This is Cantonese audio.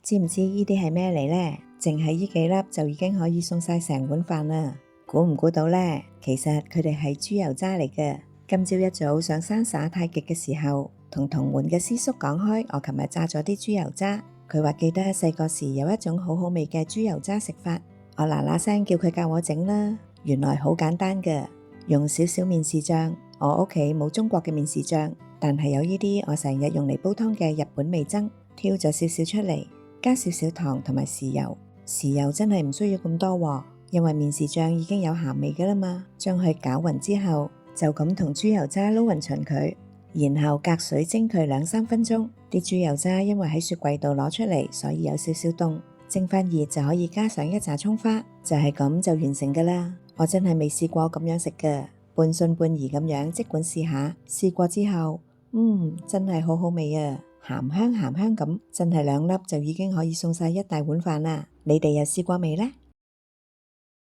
知唔知呢啲係咩嚟呢？淨係呢幾粒就已經可以送晒成碗飯啦。估唔估到呢？其實佢哋係豬油渣嚟嘅。今朝一早上山耍太極嘅時候，同同門嘅師叔講開，我琴日炸咗啲豬油渣。佢話記得細個時有一種好好味嘅豬油渣食法，我嗱嗱聲叫佢教我整啦。原來好簡單嘅，用少少麵豉醬。我屋企冇中國嘅麵豉醬，但係有呢啲我成日用嚟煲湯嘅日本味噌，挑咗少少出嚟，加少少糖同埋豉油。豉油真係唔需要咁多喎，因為麵豉醬已經有鹹味㗎啦嘛。將佢攪勻之後，就咁同豬油渣撈勻勻佢，然後隔水蒸佢2-3分鐘。啲豬油渣因為喺雪櫃度攞出嚟，所以有少少凍，蒸翻熱就可以加上一紮蔥花，就係咁就完成㗎啦。我真係未試過咁樣食㗎，半信半疑咁樣即管試下。試過之後，真係好好味啊，鹹香鹹香咁，真係2粒就已經可以送晒一大碗飯啦。你哋又試過未呢？